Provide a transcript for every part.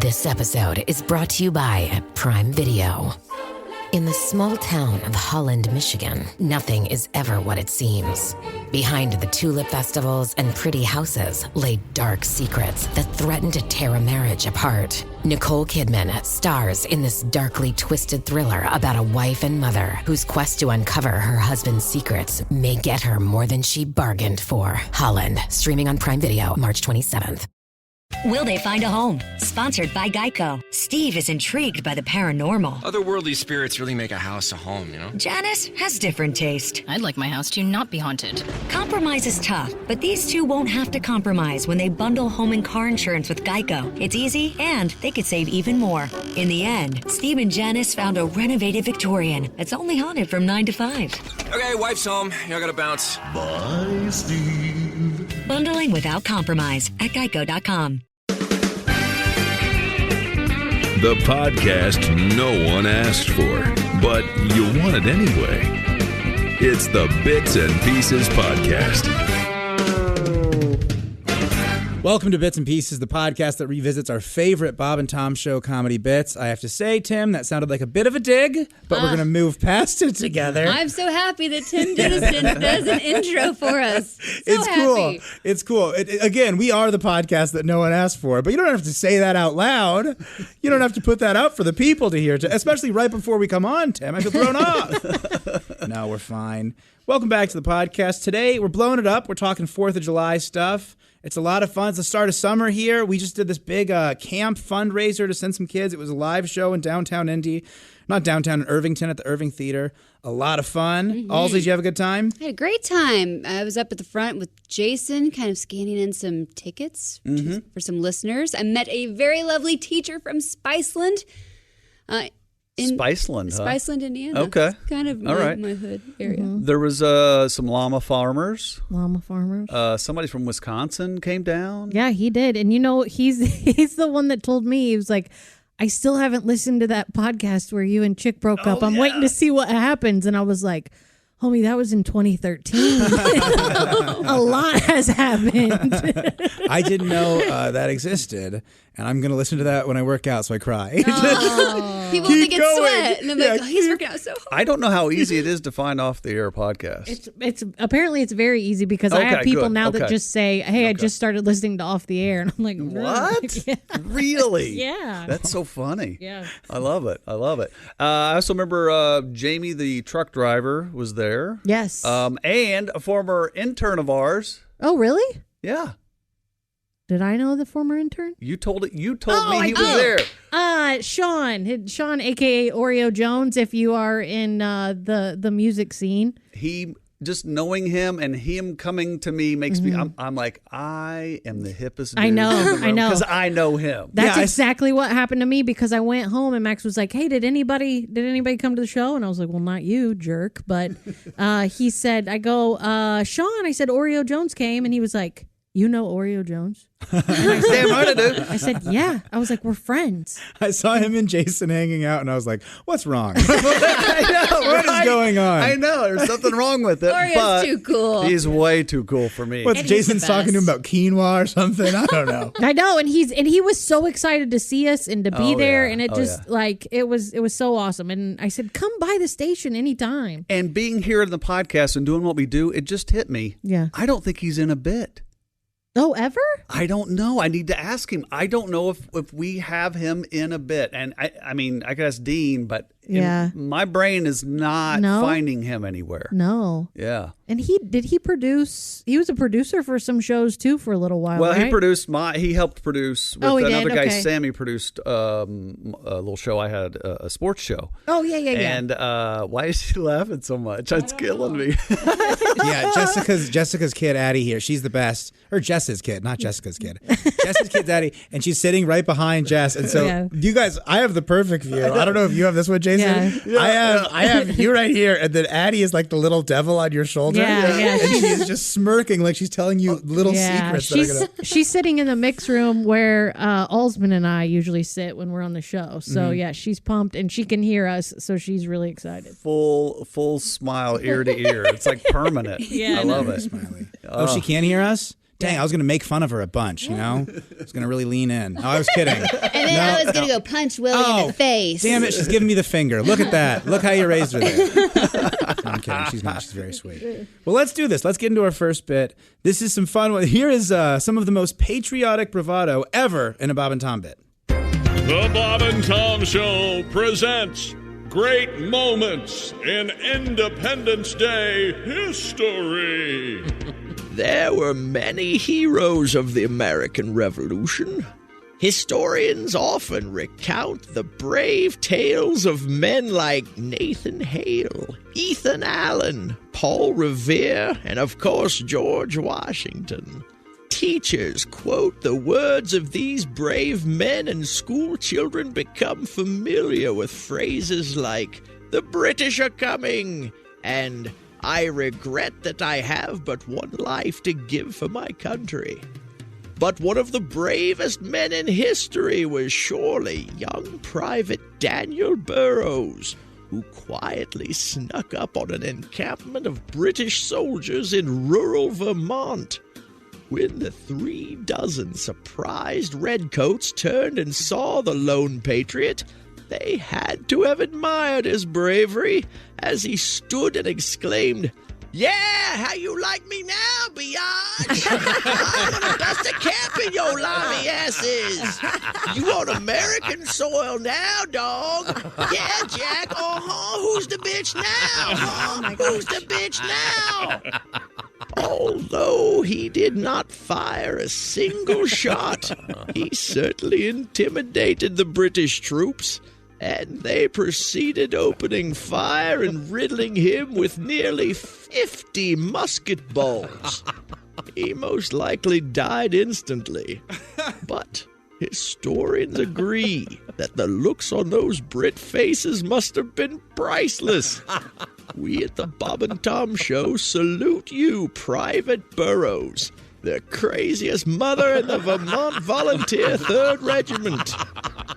This episode is brought to you by Prime Video. In the small town of Holland, Michigan, nothing is ever what it seems. Behind the tulip festivals and pretty houses lay dark secrets that threaten to tear a marriage apart. Nicole Kidman stars in this darkly twisted thriller about a wife and mother whose quest to uncover her husband's secrets may get her more than she bargained for. Holland, streaming on Prime Video March 27th. Will they find a home? Sponsored by Geico. Steve is intrigued by the paranormal. Otherworldly spirits really make a house a home, you know? Janice has different taste. I'd like my house to not be haunted. Compromise is tough, but these two won't have to compromise when they bundle home and car insurance with Geico. It's easy, and they could save even more. In the end, Steve and Janice found a renovated Victorian that's only haunted from 9 to 5. Okay, wife's home. Y'all gotta bounce. Bye, Steve. Bundling without compromise at geico.com. The podcast no one asked for, but you want it anyway. It's the Bits and Pieces Podcast. Welcome to Bits and Pieces, the podcast that revisits our favorite Bob and Tom show comedy bits. I have to say, Tim, that sounded like a bit of a dig, but we're going to move past it together. I'm so happy that Tim does an intro for us. It's cool. It's cool. Again, we are the podcast that no one asked for, but you don't have to say that out loud. You don't have to put that out for the people to hear, especially right before we come on, Tim. I feel thrown off. No, we're fine. Welcome back to the podcast. Today, we're blowing it up. We're talking 4th of July stuff. It's a lot of fun. It's the start of summer here. We just did this big camp fundraiser to send some kids. It was a live show in downtown Indy. Not downtown, in Irvington at the Irving Theater. A lot of fun. Mm-hmm. Alls, did you have a good time? I had a great time. I was up at the front with Jason, kind of scanning in some tickets for some listeners. I met a very lovely teacher from Spiceland. Spiceland, huh? Spiceland, Indiana. Okay. It's kind of my hood area. Mm-hmm. There was some llama farmers. Somebody from Wisconsin came down. Yeah, he did. And you know, he's the one that told me, he was like, I still haven't listened to that podcast where you and Chick broke up. I'm waiting to see what happens. And I was like, homie, that was in 2013. A lot has happened. I didn't know that existed, and I'm going to listen to that when I work out, so I cry. People think it's sweat, and I'm like, he's working out so hard. I don't know how easy it is to find off the air podcast. It's apparently it's very easy because I have people now that just say, hey, I just started listening to Off the Air, and I'm like, what? Yeah. Really? Yeah. That's so funny. Yeah. I love it. I also remember Jamie, the truck driver, was there. Yes. And a former intern of ours. Oh, really? Yeah. Did I know the former intern? You told me he was there. Sean, aka Oreo Jones, if you are in the music scene. He just knowing him and him coming to me makes me I'm like, I am the hippest dude. I know. Because I know him. That's exactly what happened to me because I went home and Max was like, hey, did anybody come to the show? And I was like, well, not you, jerk. But he said, I go, Sean, I said, Oreo Jones came, and he was like, you know Oreo Jones? Damn right I do. I said, yeah. I was like, we're friends. I saw him and Jason hanging out, and I was like, what's wrong? I know, what is going on? I know. There's something wrong with it. Oreo's too cool. He's way too cool for me. What's Jason's talking to him about quinoa or something? I don't know. I know, and he was so excited to see us and to be there, and it it was so awesome. And I said, come by the station anytime. And being here in the podcast and doing what we do, it just hit me. Yeah. I don't think he's in a bit. Oh, ever? I don't know. I need to ask him. I don't know if we have him in a bit. And I mean, I could ask Dean, but my brain is not finding him anywhere. No. Yeah. And did he produce? He was a producer for some shows too for a little while. Well, right? he helped produce with another guy. Sammy produced a little show I had, a sports show. Oh yeah. And why is she laughing so much? It's killing me. Yeah, Jessica's kid Addie here. She's the best. Or Jess's kid, not Jessica's kid. Jess's kid's Addie, and she's sitting right behind Jess. And so you guys, I have the perfect view. I don't know if you have this one, Jason. Yeah. I have you right here, and then Addie is like the little devil on your shoulder. Yeah. And she's just smirking like she's telling you little secrets. She's sitting in the mix room where Alsman and I usually sit when we're on the show. So she's pumped, and she can hear us, so she's really excited. Full smile ear to ear. It's like permanent. Yeah, I love it. Smiley. Oh, she can't hear us? Dang, I was going to make fun of her a bunch, you know? I was going to really lean in. No, I was kidding. And then I was going to go punch Willie in the face. Damn it, she's giving me the finger. Look at that. Look how you raised her there. No, I'm kidding. She's not. She's very sweet. Well, let's do this. Let's get into our first bit. This is some fun. Here is some of the most patriotic bravado ever in a Bob and Tom bit. The Bob and Tom Show presents Great Moments in Independence Day History. There were many heroes of the American Revolution. Historians often recount the brave tales of men like Nathan Hale, Ethan Allen, Paul Revere, and of course George Washington. Teachers quote the words of these brave men, and school children become familiar with phrases like, "The British are coming," and "I regret that I have but one life to give for my country." But one of the bravest men in history was surely young Private Daniel Burroughs, who quietly snuck up on an encampment of British soldiers in rural Vermont. When the 36 surprised redcoats turned and saw the lone patriot, they had to have admired his bravery as he stood and exclaimed, "Yeah, how you like me now, biatch? I'm gonna bust a cap in your limey asses. You on American soil now, dog? Yeah, Jack, who's the bitch now? Who's the bitch now?" Although he did not fire a single shot, he certainly intimidated the British troops, and they proceeded opening fire and riddling him with nearly 50 musket balls. He most likely died instantly, but historians agree that the looks on those Brit faces must have been priceless. We at the Bob and Tom Show salute you, Private Burroughs, the craziest mother in the Vermont Volunteer 3rd Regiment.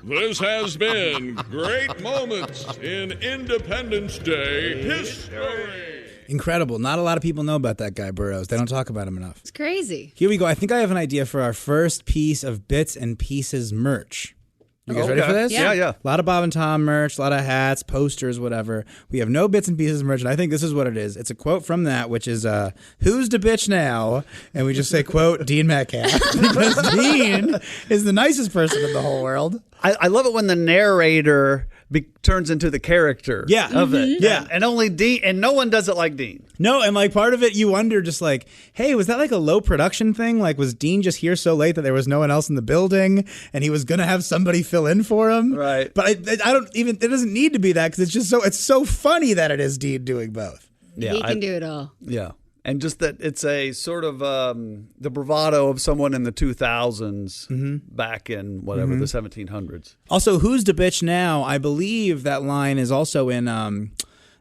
This has been Great Moments in Independence Day History. Incredible. Not a lot of people know about that guy, Burroughs. They don't talk about him enough. It's crazy. Here we go. I think I have an idea for our first piece of Bits and Pieces merch. You guys ready for this? Yeah. A lot of Bob and Tom merch, a lot of hats, posters, whatever. We have no Bits and Pieces merch, and I think this is what it is. It's a quote from that, which is, "Who's the bitch now?" And we just say, quote, Dean Metcalf. Because Dean is the nicest person in the whole world. I love it when the narrator turns into the character of it. Yeah. And only Dean, and no one does it like Dean. No, and like part of it, you wonder just like, hey, was that like a low production thing? Like, was Dean just here so late that there was no one else in the building and he was going to have somebody fill in for him? Right. But I don't even, it doesn't need to be that because it's so funny that it is Dean doing both. Yeah, He can do it all. Yeah. And just that it's a sort of the bravado of someone in the 2000s back in whatever, the 1700s. Also, Who's the Bitch Now? I believe that line is also in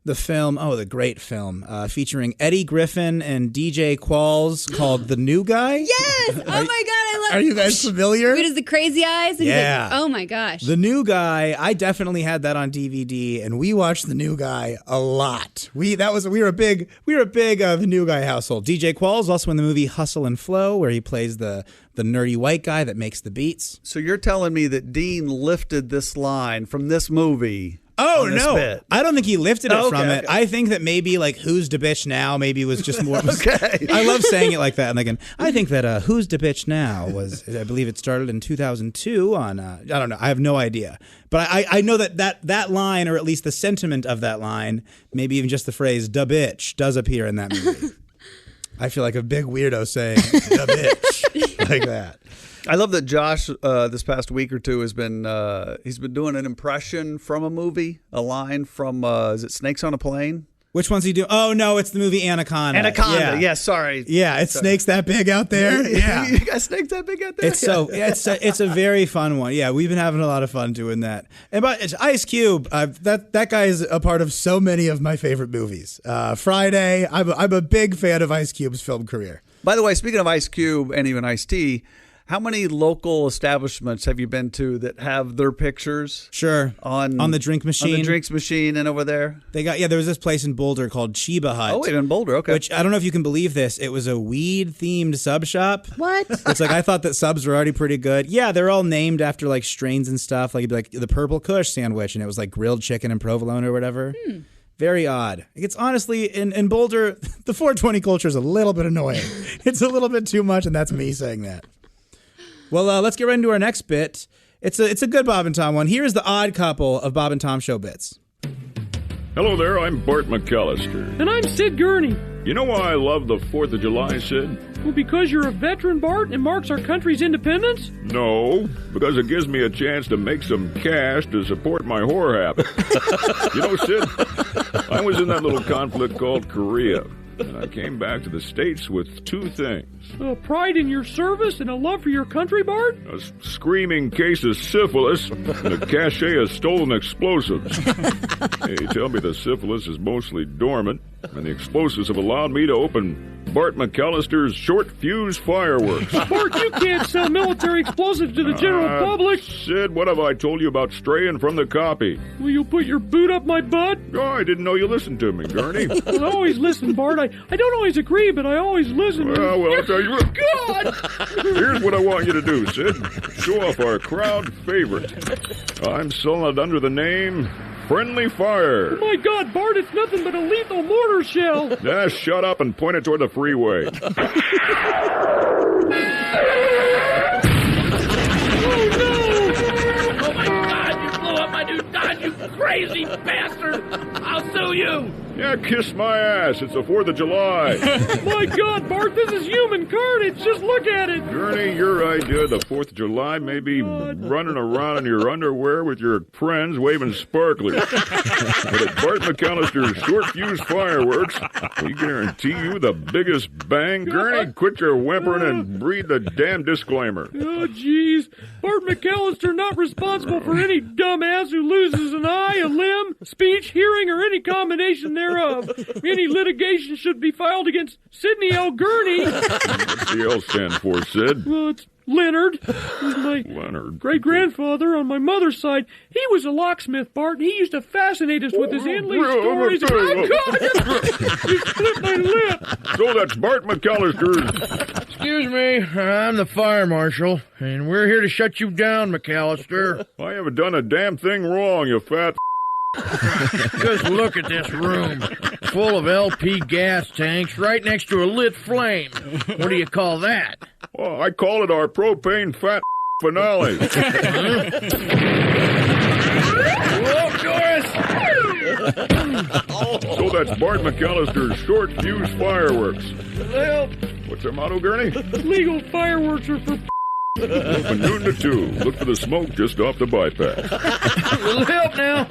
the film, the great film, featuring Eddie Griffin and DJ Qualls called The New Guy. Yes! Oh my God, I love it. Are you guys familiar? He does the crazy eyes. And Yeah. He's like, oh my gosh. The New Guy, I definitely had that on DVD, and we watched The New Guy a lot. We were a big The New Guy household. DJ Qualls also in the movie Hustle and Flow, where he plays the nerdy white guy that makes the beats. So you're telling me that Dean lifted this line from this movie? Oh, on this no. bit. I don't think he lifted it from it. Okay. I think that maybe like Who's the Bitch Now maybe was just more. Okay. I love saying it like that. And like, I think that Who's the Bitch Now was, I believe it started in 2002 on, I don't know. I have no idea. But I know that line, or at least the sentiment of that line, maybe even just the phrase, "da bitch," does appear in that movie. I feel like a big weirdo saying, "da bitch," like that. I love that Josh this past week or two has been he's been doing an impression from a movie, a line from is it Snakes on a Plane? Which one's he doing? Oh no, it's the movie Anaconda. Anaconda. Yeah, sorry. Yeah, it's snakes that big out there. Yeah, you got snakes that big out there. It's a very fun one. Yeah, we've been having a lot of fun doing that. And but it's Ice Cube. That guy is a part of so many of my favorite movies. Friday. I'm a big fan of Ice Cube's film career. By the way, speaking of Ice Cube and even Ice-T, How many local establishments have you been to that have their pictures? Sure. On the drink machine. On the drinks machine and over there? There was this place in Boulder called Chiba Hut. Oh, in Boulder, okay. Which, I don't know if you can believe this, it was a weed-themed sub shop. What? It's like, I thought that subs were already pretty good. Yeah, they're all named after, like, strains and stuff. Like, it'd be like the Purple Kush sandwich, and it was, like, grilled chicken and provolone or whatever. Very odd. It's honestly, in Boulder, the 420 culture is a little bit annoying. It's a little bit too much, and that's me saying that. Well, let's get right into our next bit. It's a good Bob and Tom one. Here's the odd couple of Bob and Tom show bits. Hello there, I'm Bart McAllister. And I'm Sid Gurney. You know why I love the 4th of July, Sid? Well, because you're a veteran, Bart, and marks our country's independence? No, because it gives me a chance to make some cash to support my whore habit. You know, Sid, I was in that little conflict called Korea, and I came back to the States with 2 things. Pride in your service and a love for your country, Bart? A screaming case of syphilis and a cache of stolen explosives. Hey, tell me the syphilis is mostly dormant, and the explosives have allowed me to open Bart McAllister's short fuse fireworks. Bart, you can't sell military explosives to the general public. Sid, what have I told you about straying from the copy? Will you put your boot up my butt? Oh, I didn't know you listened to me, Gurney. I always listen, Bart. I don't always agree, but I always listen. Well, I'll tell you what. God! Here's what I want you to do, Sid. Show off our crowd favorite. I'm selling it under the name Friendly Fire. Oh my God, Bart, it's nothing but a lethal mortar shell. Shut up and point it toward the freeway. Oh, no! Oh, my God, you blew up my new Dodge, you crazy bastard! I'll sue you! Yeah, kiss my ass. It's the 4th of July. My God, Bart, this is human carnage. Just look at it. Gurney, your idea of the 4th of July may be running around in your underwear with your friends waving sparklers. But at Bart McAllister's short fuse fireworks, we guarantee you the biggest bang. Gurney, quit your whimpering and read the damn disclaimer. Oh, jeez. Bart McAllister not responsible for any dumbass who loses an eye, a limb, speech, hearing, or any combination thereof. Any litigation should be filed against Sidney L. Gurney. What's the L stand for, Sid? Well, it's Leonard. He's my great-grandfather on my mother's side. He was a locksmith, Bart, and he used to fascinate us with his endless stories. Oh, God! You split my lip! So that's Bart McAllister's. Excuse me, I'm the fire marshal, and we're here to shut you down, McAllister. I haven't done a damn thing wrong, you fat Just look at this room, full of LP gas tanks right next to a lit flame. What do you call that? Oh, I call it our propane fat finale. Whoa, Doris! So that's Bart McAllister's short fuse fireworks. Well, what's their motto, Gurney? Legal fireworks are for From noon to 2. Look for the smoke just off the bypass. Will help now.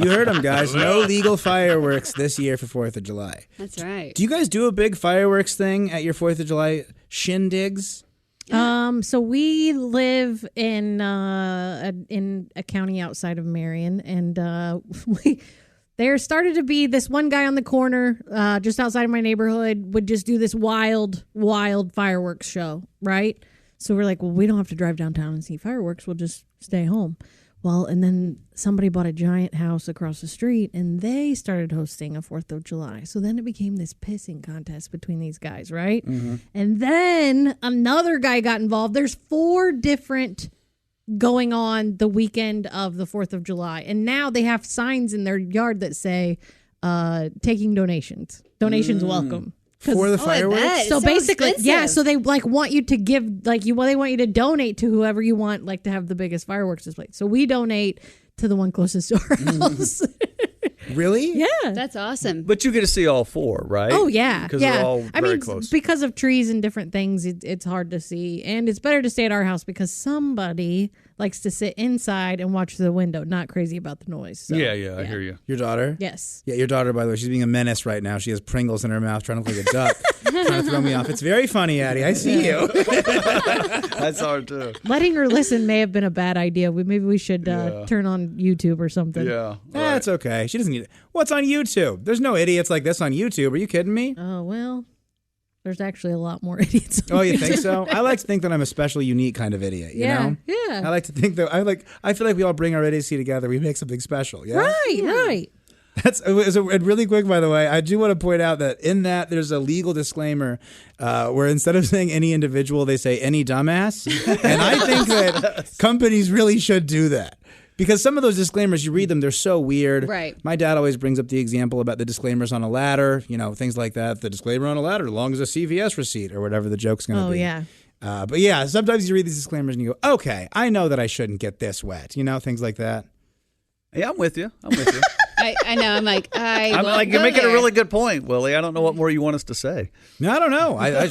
You heard him, guys. No legal fireworks this year for 4th of July. That's right. Do you guys do a big fireworks thing at your 4th of July shindigs? So we live in a county outside of Marion, and there started to be this one guy on the corner just outside of my neighborhood would just do this wild fireworks show, right? So we're like, well, we don't have to drive downtown and see fireworks. We'll just stay home. Well, and then somebody bought a giant house across the street, and they started hosting a 4th of July. So then it became this pissing contest between these guys, right? Mm-hmm. And then another guy got involved. There's 4 different going on the weekend of the 4th of July. And now they have signs in their yard that say, taking donations. Donations welcome. For the fireworks? So basically, expensive. yeah, so they want you to give, they want you to donate to whoever you want, to have the biggest fireworks display. So we donate to the one closest to our house. Really? Yeah. That's awesome. But you get to see all 4, right? Oh, yeah. Because yeah. they're all very close. Because of trees and different things, it's hard to see. And it's better to stay at our house because somebody likes to sit inside and watch the window, not crazy about the noise. So, yeah, I hear you. Your daughter? Yes. Yeah, your daughter, by the way, she's being a menace right now. She has Pringles in her mouth, trying to look like a duck, trying to throw me off. It's very funny, Addie. I see you. That's hard, too. Letting her listen may have been a bad idea. Maybe we should turn on YouTube or something. Yeah. That's okay. She doesn't need it. What's on YouTube? There's no idiots like this on YouTube. Are you kidding me? Oh, well. There's actually a lot more idiots. Oh, you think so? I like to think that I'm a special, unique kind of idiot. You know? Yeah. I like to think that I feel like we all bring our idiocy together. We make something special. Yeah. Right. Really quick, by the way, I do want to point out that in that there's a legal disclaimer where instead of saying any individual, they say any dumbass. And I think that companies really should do that. Because some of those disclaimers, you read them, they're so weird. Right. My dad always brings up the example about the disclaimers on a ladder, things like that. The disclaimer on a ladder, as long as a CVS receipt or whatever the joke's going to be. Oh, yeah. But yeah, sometimes you read these disclaimers and you go, okay, I know that I shouldn't get this wet. Things like that. Yeah, I'm with you. I know. I'm like, you're making a really good point, Willie. I don't know what more you want us to say. No, I don't know. I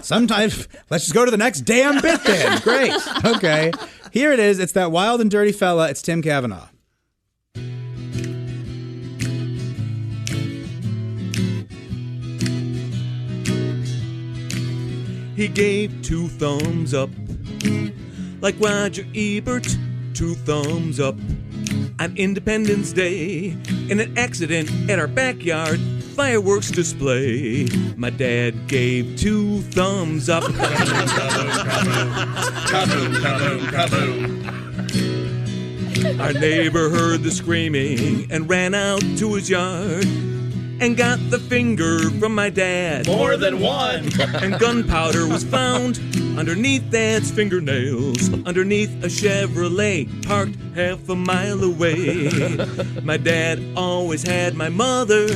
sometimes let's just go to the next damn bit then. Great. Okay. Here it is. It's that wild and dirty fella. It's Tim Cavanaugh. He gave 2 thumbs up, like Roger Ebert, 2 thumbs up. On Independence Day, in an accident at our backyard fireworks display, my dad gave 2 thumbs up. Our neighbor heard the screaming and ran out to his yard and got the finger from my dad. More than one. And gunpowder was found underneath Dad's fingernails, underneath a Chevrolet parked half a mile away. My dad always had my mother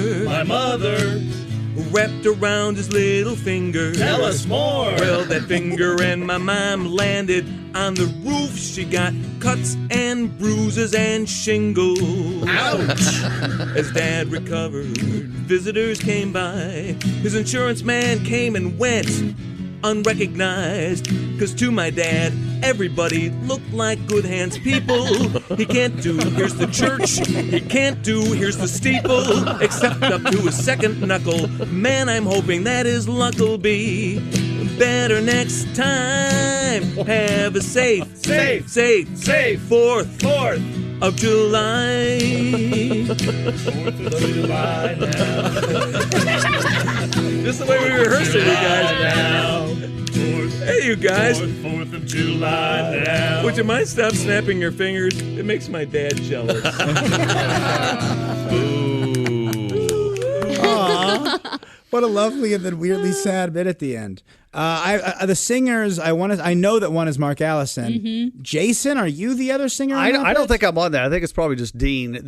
wrapped around his little finger. Tell us more. Well, that finger and my mom landed on the roof. She got cuts and bruises and shingles. Ouch! As Dad recovered, visitors came by. His insurance man came and went unrecognized, 'cause to my dad everybody looked like good hands people. He can't do here's the church, he can't do here's the steeple, except up to his second knuckle. Man, I'm hoping that his luck'll be better next time. Have a safe 4th of July. 4th of July now. This is the way we rehearsed it, you guys. Now. Hey, you guys. 4th of July now. Would you mind stop snapping your fingers? It makes my dad jealous. Aww. What a lovely and then weirdly sad bit at the end. The singers, I know that one is Mark Allison. Mm-hmm. Jason, are you the other singer? I don't think I'm on that. I think it's probably just Dean.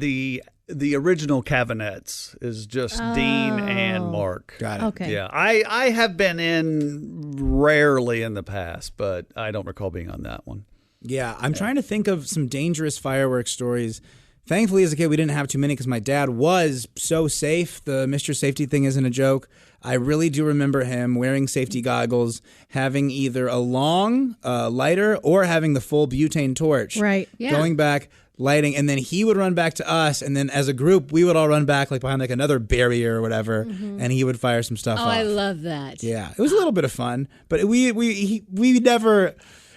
The original Cavanettes is just Dean and Mark. Got it. Okay. Yeah, I have been in rarely in the past, but I don't recall being on that one. Yeah, I'm trying to think of some dangerous fireworks stories. Thankfully, as a kid, we didn't have too many because my dad was so safe. The Mr. Safety thing isn't a joke. I really do remember him wearing safety goggles, having either a long lighter or having the full butane torch. Right. Yeah. Going back, lighting, and then he would run back to us, and then as a group, we would all run back like behind like another barrier or whatever, and he would fire some stuff off. I love that. Yeah, it was a little bit of fun, but we never.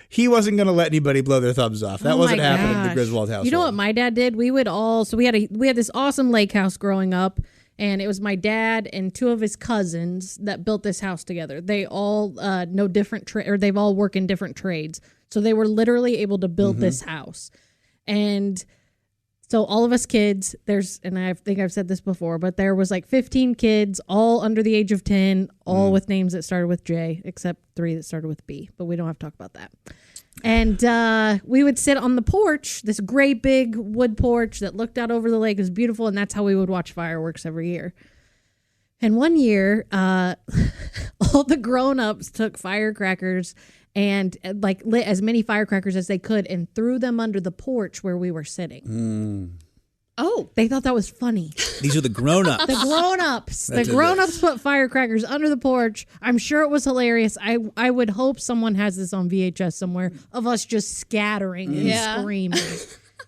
He wasn't going to let anybody blow their thumbs off. That wasn't happening at the Griswold household. You know what my dad did? We had this awesome lake house growing up, and it was my dad and 2 of his cousins that built this house together. They all know different or they've all worked in different trades, so they were literally able to build this house. And so all of us kids, and I think I've said this before, but there was like 15 kids, all under the age of 10, all with names that started with J, except 3 that started with B. But we don't have to talk about that. And we would sit on the porch, this great big wood porch that looked out over the lake. It was beautiful, and that's how we would watch fireworks every year. And one year, all the grown-ups took firecrackers and like lit as many firecrackers as they could and threw them under the porch where we were sitting. Oh, they thought that was funny. These are the grown-ups. The grown-ups put firecrackers under the porch. I'm sure it was hilarious. I would hope someone has this on VHS somewhere of us just scattering and screaming.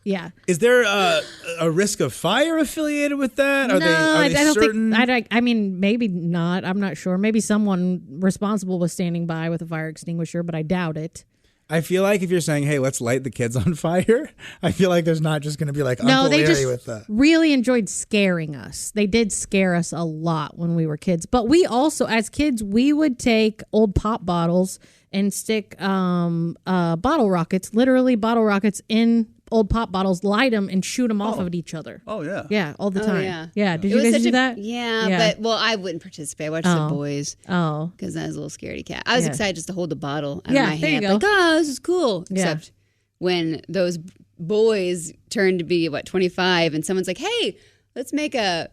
Yeah. Is there a risk of fire affiliated with that? Are they I don't certain? think. I mean, maybe not. I'm not sure. Maybe someone responsible was standing by with a fire extinguisher, but I doubt it. I feel like if you're saying, hey, let's light the kids on fire, I feel like there's not just going to be like Uncle they Larry just with that. really enjoyed scaring us. They did scare us a lot when we were kids. But we also, as kids, we would take old pop bottles and stick bottle rockets, literally bottle rockets in old pop bottles, light them and shoot them off of each other. Oh, yeah. Yeah, all the time. Yeah. Did you guys do that? Yeah, but I wouldn't participate. I watched the boys. Oh. Because I was a little scaredy cat. I was excited just to hold the bottle out of my there hand. you go. Like, oh, this is cool. Except when those boys turned to be, 25, and someone's like, hey, let's make a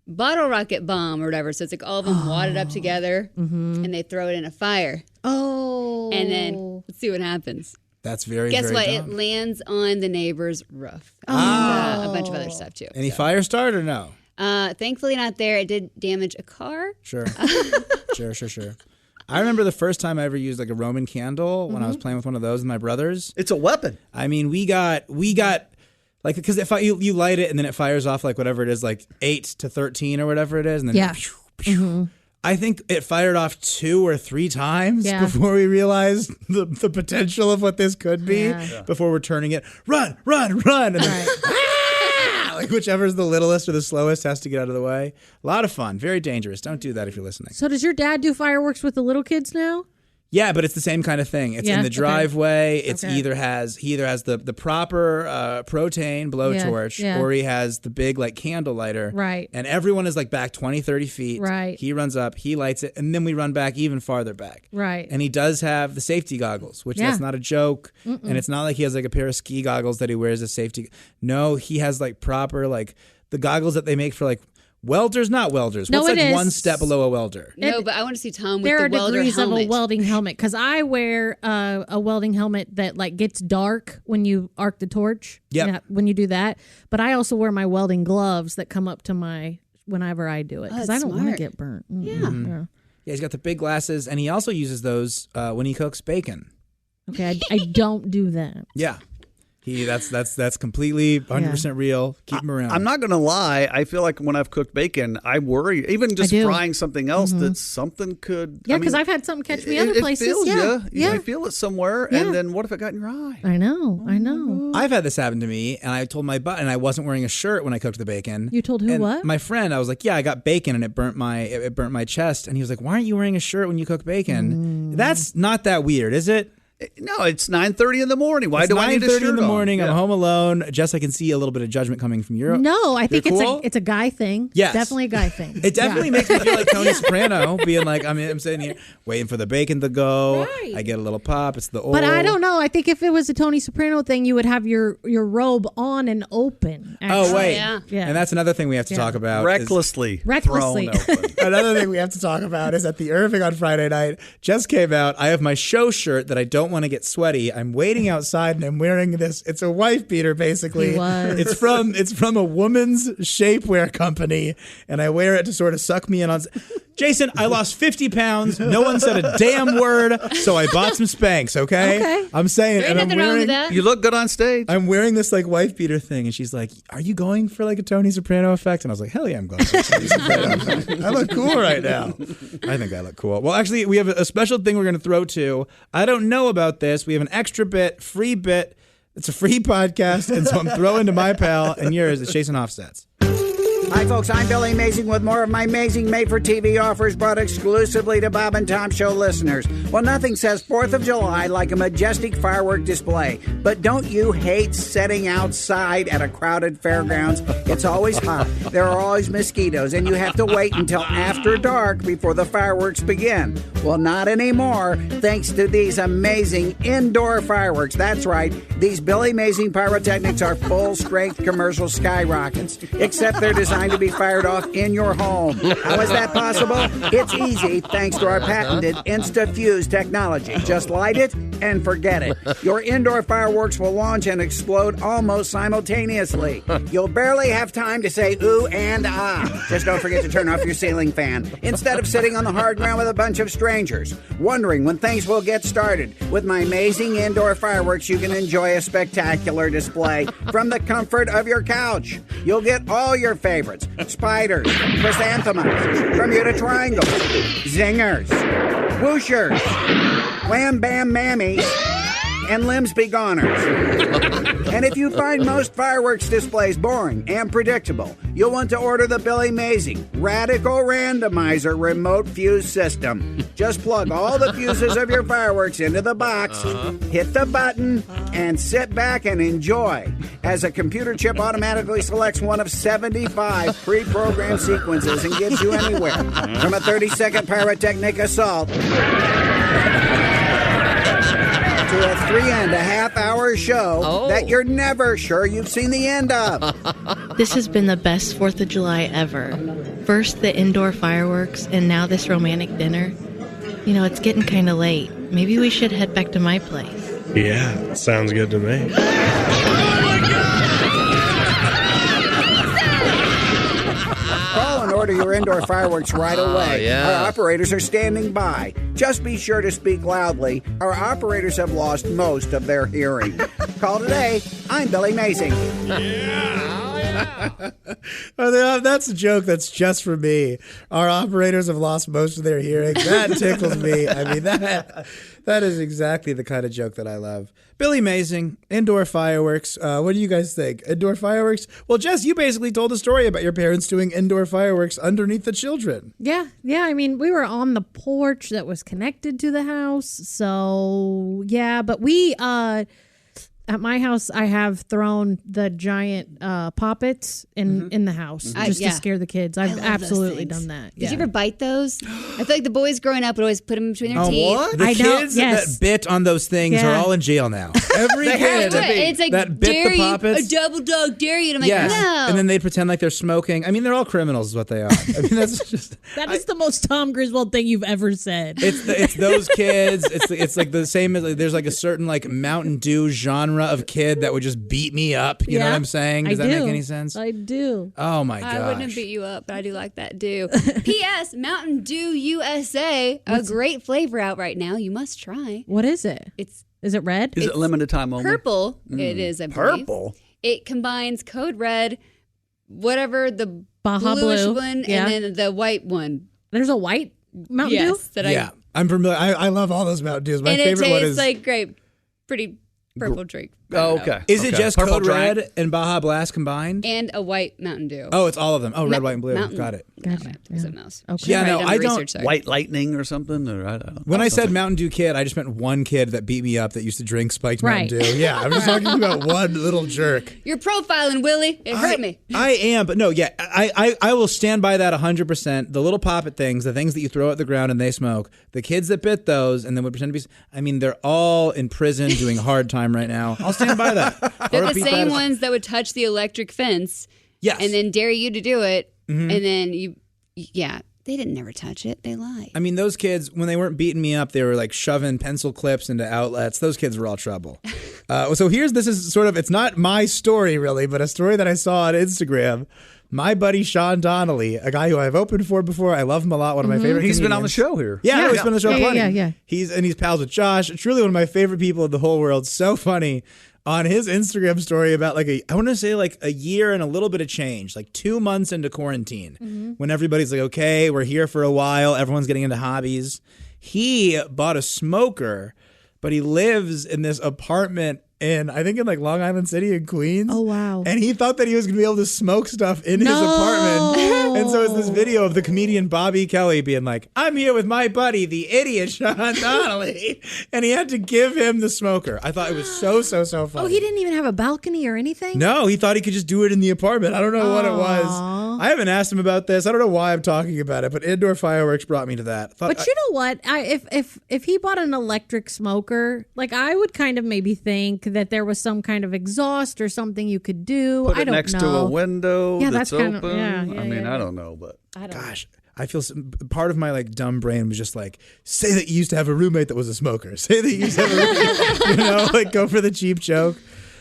bottle rocket bomb or whatever. So it's like all of them wadded up together, and they throw it in a fire. Oh. And then let's see what happens. That's very, Guess very what? dumb. It lands on the neighbor's roof. And, a bunch of other stuff, too. Any fire start or no? Thankfully not there. It did damage a car. Sure. Sure. I remember the first time I ever used like a Roman candle when I was playing with one of those with my brothers. It's a weapon. I mean, we got like, because if you light it and then it fires off like whatever it is, like 8 to 13 or whatever it is, and then pew, pew. I think it fired off 2 or 3 times before we realized the potential of what this could be. Yeah. Before we're turning it, run, and then like whichever's the littlest or the slowest has to get out of the way. A lot of fun, very dangerous. Don't do that if you're listening. So does your dad do fireworks with the little kids now? Yeah, but it's the same kind of thing. It's in the driveway. It's he either has the proper propane blowtorch or he has the big like candle lighter. Right. And everyone is like back 20, 30 feet. Right. He runs up, he lights it, and then we run back even farther back. Right. And he does have the safety goggles, which that's not a joke. And it's not like he has like a pair of ski goggles that he wears as safety. No, he has like proper like the goggles that they make for like welders, not welders. No, What's like is. one step below a welder? No, but I want to see Tom with there the welder degrees helmet. of a welding helmet because I wear a welding helmet that like gets dark when you arc the torch. Yeah. When you do that, but I also wear my welding gloves that come up to my whenever I do it because I don't want to get burnt. Yeah. Yeah, he's got the big glasses, and he also uses those when he cooks bacon. Okay, I don't do that. Yeah. That's completely 100% real. Keep him around. I'm not going to lie. I feel like when I've cooked bacon, I worry, even just frying something else, that something could. Yeah, because I've had something catch me other places. It feels you. You feel it somewhere, and then what if it got in your eye? I know. I've had this happen to me, and I told my butt, and I wasn't wearing a shirt when I cooked the bacon. You told who and what? My friend. I was like, yeah, I got bacon, and it burnt my chest. And he was like, why aren't you wearing a shirt when you cook bacon? That's not that weird, is it? No, it's 9:30 in the morning. Why do I need a shirt 9:30 in the morning. on? I'm home alone. Jess, I can see a little bit of judgment coming from your. No, I think cool? it's a guy thing. Yes. Definitely a guy thing. It definitely makes me feel like Tony Soprano, being like, I'm sitting here waiting for the bacon to go. Right. I get a little pop. It's the oil. But I don't know. I think if it was a Tony Soprano thing, you would have your robe on and open. Actually. Oh, wait. Yeah. And that's another thing we have to talk about. Recklessly thrown open. Another thing we have to talk about is at the Irving on Friday night, Jess came out. I have my show shirt that I don't want to get sweaty. I'm waiting outside and I'm wearing this. It's a wife beater, basically. He was. It's from a woman's shapewear company, and I wear it to sort of suck me in on. Jason, I lost 50 pounds. No one said a damn word, so I bought some Spanx, okay? I'm saying, There and ain't I'm nothing wrong wearing. with that. You look good on stage. I'm wearing this like wife beater thing, and she's like, "Are you going for like a Tony Soprano effect?" And I was like, "Hell yeah, I'm going for a Tony Soprano effect. I look cool right now. I think I look cool." Well, actually, we have a special thing we're going to throw to. I don't know about this. We have an extra bit, free bit. It's a free podcast, and so I'm throwing to my pal and yours. It's Jason Hofstadt's. Hi, folks. I'm Billy Amazing with more of my amazing made-for-TV offers brought exclusively to Bob and Tom Show listeners. Well, nothing says 4th of July like a majestic firework display. But don't you hate sitting outside at a crowded fairgrounds? It's always hot. There are always mosquitoes, and you have to wait until after dark before the fireworks begin. Well, not anymore, thanks to these amazing indoor fireworks. That's right. These Billy Amazing pyrotechnics are full-strength commercial skyrockets, except they're designed to be fired off in your home. How is that possible? It's easy thanks to our patented InstaFuse technology. Just light it and forget it. Your indoor fireworks will launch and explode almost simultaneously. You'll barely have time to say ooh and ah. Just don't forget to turn off your ceiling fan instead of sitting on the hard ground with a bunch of strangers, wondering when things will get started. With my amazing indoor fireworks, you can enjoy a spectacular display from the comfort of your couch. You'll get all your favorites: spiders, chrysanthemums, Bermuda triangles, zingers, whooshers, wham bam mammies, and limbs be goners. And if you find most fireworks displays boring and predictable, you'll want to order the Billy Mazing Radical Randomizer Remote Fuse System. Just plug all the fuses of your fireworks into the box, hit the button, and sit back and enjoy as a computer chip automatically selects one of 75 pre-programmed sequences and gives you anywhere from a 30-second pyrotechnic assault to a 3.5-hour show that you're never sure you've seen the end of. This has been the best 4th of July ever. First the indoor fireworks, and now this romantic dinner. You know, it's getting kind of late. Maybe we should head back to my place. Yeah, sounds good to me. Call and order your indoor fireworks right away. yeah. Our operators are standing by. Just be sure to speak loudly. Our operators have lost most of their hearing. Call today. I'm Billy Mazing. That's a joke that's just for me. Our operators have lost most of their hearing. That tickles me. I mean, that is exactly the kind of joke that I love. Billy Mazing, indoor fireworks. What do you guys think? Indoor fireworks? Well, Jess, you basically told a story about your parents doing indoor fireworks underneath the children. Yeah. I mean, we were on the porch that was connected to the house. So, yeah, but we... At my house, I have thrown the giant poppets in the house just to scare the kids. I've absolutely done that. Did you ever bite those? I feel like the boys growing up would always put them between their teeth. What? The kids that bit on those things are all in jail now. Every kid it's like, that bit dare the poppets. you, a double dog dare you. And I'm like, no. And then they pretend like they're smoking. I mean, they're all criminals is what they are. I mean, that's just... That is the most Tom Griswold thing you've ever said. It's those kids. It's like the same as... There's like a certain like Mountain Dew genre of kid that would just beat me up. You know what I'm saying? Does that make any sense? I do. Oh my gosh. I wouldn't have beat you up, but I do like that Dew. P.S. Mountain Dew USA, a great flavor out right now. You must try. What is it? Is it red? Is it limited time only? Purple. It is, I believe. Purple? It combines Code Red, whatever the Baja bluish Blue. one, Yeah. and then the white one. There's a white Mountain Dew? I'm familiar. I love all those Mountain Dews. My and favorite it one tastes is like great, pretty purple drink. Oh, okay. Is it just Purple Code drink? Red and Baja Blast combined? And a white Mountain Dew. Oh, it's all of them. Oh, red, white, and blue. Mountain- Got it. Gotcha. Something else. Okay. Yeah, no, I don't. White Lightning or something? Or I don't know. When I said Mountain Dew kid, I just meant one kid that beat me up that used to drink spiked Right. Mountain Dew. Yeah, I'm just talking about one little jerk. You're profiling, Willie. It hurt me. I am, but no, yeah, I will stand by that 100%. The little poppet things, the things that you throw at the ground and they smoke, the kids that bit those and then would pretend to be, I mean, they're all in prison doing hard time right now. I'll stand by that. They're I'll the repeat same that. ones that would touch the electric fence. Yes. And then dare you to do it. Mhm. And then they didn't never touch it. They lied. I mean, those kids, when they weren't beating me up, they were like shoving pencil clips into outlets. Those kids were all trouble. So this is sort of, it's not my story really, but a story that I saw on Instagram. My buddy Sean Donnelly, a guy who I've opened for before. I love him a lot. One of my favorite He's been on the comedians. show here. Yeah, he's been on the show plenty. Yeah. He's pals with Josh. Truly one of my favorite people in the whole world. So funny. On his Instagram story about I want to say a year and a little bit of change, like 2 months into quarantine, when everybody's like, okay, we're here for a while, everyone's getting into hobbies. He bought a smoker, but he lives in this apartment in Long Island City in Queens. Oh, wow. And he thought that he was going to be able to smoke stuff in his apartment. And so it's this video of the comedian Bobby Kelly being like, I'm here with my buddy, the idiot Sean Donnelly. And he had to give him the smoker. I thought it was so funny. Oh, he didn't even have a balcony or anything? No, he thought he could just do it in the apartment. I don't know what it was. Aw. I haven't asked him about this. I don't know why I'm talking about it, but indoor fireworks brought me to that. But you know what? If he bought an electric smoker, I would kind of maybe think that there was some kind of exhaust or something you could do. Put I it don't next know. to a window Yeah, that's that's open. kind of I mean, I don't know, but Gosh, I feel part of my dumb brain was just say that you used to have a roommate that was a smoker. Say that you used to have a roommate, go for the cheap joke.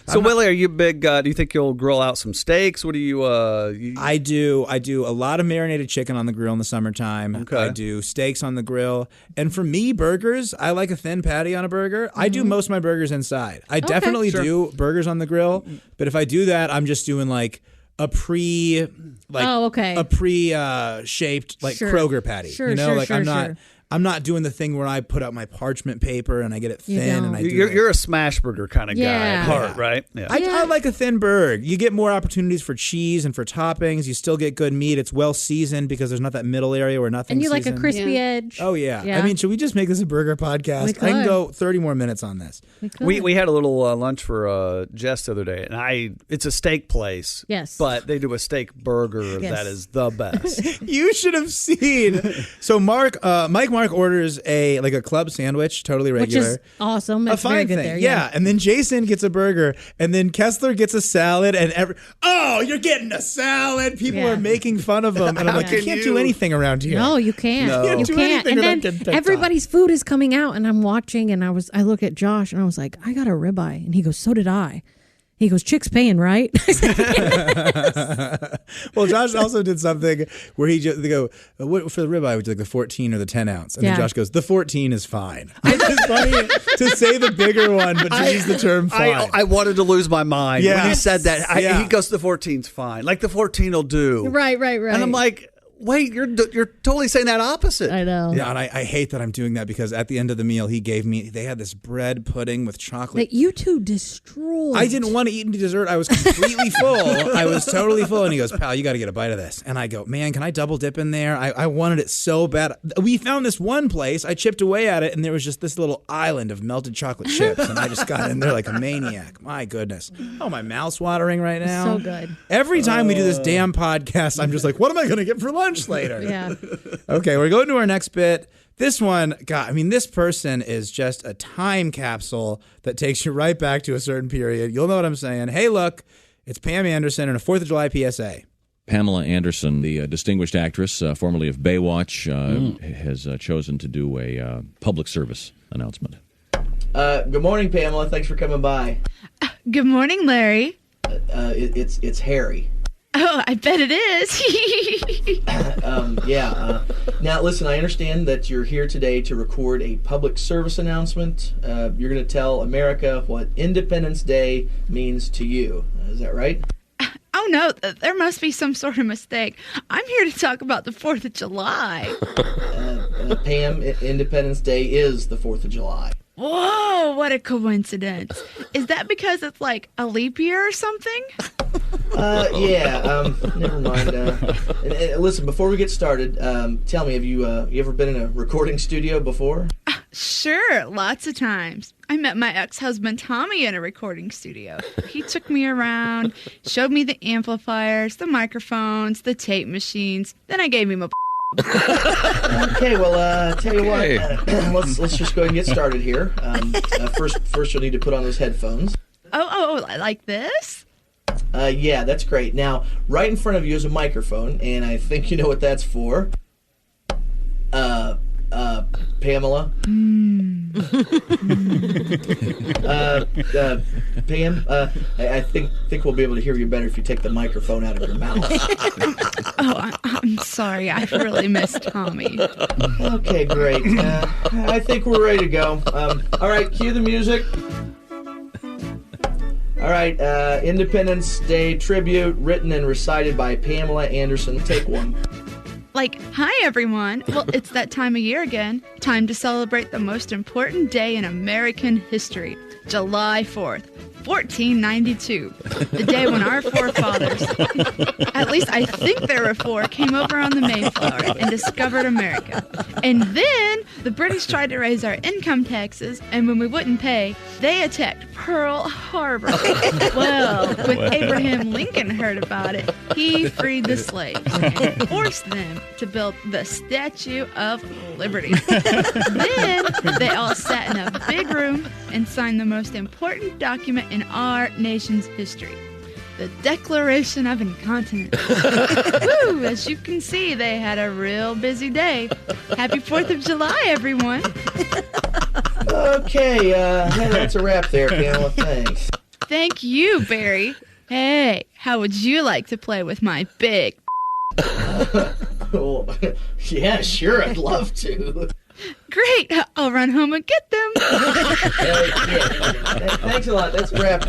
So, Willie, are you big? Do you think you'll grill out some steaks? What do you? I do a lot of marinated chicken on the grill in the summertime. Okay. I do steaks on the grill, and for me, burgers. I like a thin patty on a burger. I do most of my burgers inside. I definitely do burgers on the grill, but if I do that, I'm just doing a pre shaped Sure. Kroger patty. Sure, I'm not. sure. I'm not doing the thing where I put out my parchment paper and I get it thin. And You're a smash burger kind of guy at heart, right? Yeah. I like a thin burger. You get more opportunities for cheese and for toppings. You still get good meat. It's well seasoned because there's not that middle area where nothing's And you seasoned. like a crispy edge. Oh, yeah. I mean, should we just make this a burger podcast? I can go 30 more minutes on this. We had a little lunch for Jess the other day, and it's a steak place. Yes. But they do a steak burger that is the best. You should have seen. So Mike Mark orders a club sandwich, totally regular. Which is awesome. A It's very fine good thing. there. Yeah. And then Jason gets a burger, and then Kessler gets a salad, and you're getting a salad. People are making fun of him. And I'm like, you can't do anything around here. No, you can't. No. You can't. And then everybody's food is coming out, and I'm watching, and I look at Josh, and I was like, I got a ribeye. And he goes, so did I. He goes, Chick's paying, right? Well, Josh also did something where they go, what, for the ribeye, would you like the 14 or the 10 ounce? And then Josh goes, the 14 is fine. It's just funny to say the bigger one, but to use the term fine. I wanted to lose my mind when he said that. Yeah. He goes, the 14's fine. Like the 14 will do. Right. And I'm like, wait, you're totally saying that opposite. I know. Yeah, and I hate that I'm doing that because at the end of the meal, they had this bread pudding with chocolate. That you two destroyed. I didn't want to eat any dessert. I was completely full. I was totally full. And he goes, pal, you got to get a bite of this. And I go, man, can I double dip in there? I wanted it so bad. We found this one place. I chipped away at it, and there was just this little island of melted chocolate chips. And I just got in there like a maniac. My goodness. Oh, my mouth's watering right now. So good. Every time we do this damn podcast, I'm just like, what am I going to get for lunch later? Yeah. Okay, we're going to our next bit. This one, God, I mean, this person is just a time capsule that takes you right back to a certain period. You'll know what I'm saying. Hey, look, it's Pam Anderson in a 4th of July PSA. Pamela Anderson, the distinguished actress, formerly of Baywatch, has chosen to do a public service announcement. Good morning, Pamela. Thanks for coming by. Good morning, Larry. It's Harry. Oh, I bet it is. Now, listen, I understand that you're here today to record a public service announcement. You're going to tell America what Independence Day means to you. Is that right? Oh, no, there must be some sort of mistake. I'm here to talk about the 4th of July. Pam, Independence Day is the 4th of July. Whoa, what a coincidence. Is that because it's like a leap year or something? Never mind. And listen, before we get started, tell me, have you ever been in a recording studio before? Sure, lots of times. I met my ex-husband Tommy in a recording studio. He took me around, showed me the amplifiers, the microphones, the tape machines. Then I gave him a Okay, well, tell you what, let's just go ahead and get started here. First you'll need to put on those headphones. Oh, like this? Yeah, that's great. Now, right in front of you is a microphone, and I think you know what that's for. Pamela. Pam, I think we'll be able to hear you better if you take the microphone out of your mouth. I'm sorry. I really missed Tommy. Okay, great. I think we're ready to go. All right, cue the music. All right, Independence Day tribute written and recited by Pamela Anderson. Take one. Like, hi everyone. Well, it's that time of year again. Time to celebrate the most important day in American history. July 4th, 1492. The day when our forefathers, at least I think there were four, came over on the Mayflower and discovered America. And then the British tried to raise our income taxes, and when we wouldn't pay, they attacked Pearl Harbor. Well, when Abraham Lincoln heard about it, he freed the slaves and forced them to build the Statue of Liberty. Then they all sat in a big room and signed the most important document in our nation's history, the Declaration of Incontinence. Woo! As you can see, they had a real busy day. Happy 4th of July, everyone. Okay, that's a wrap there, Pamela. Thanks. Thank you, Barry. Hey, how would you like to play with my big... Well, yeah, sure, I'd love to. Great, I'll run home and get them. Thanks a lot, that's a wrap.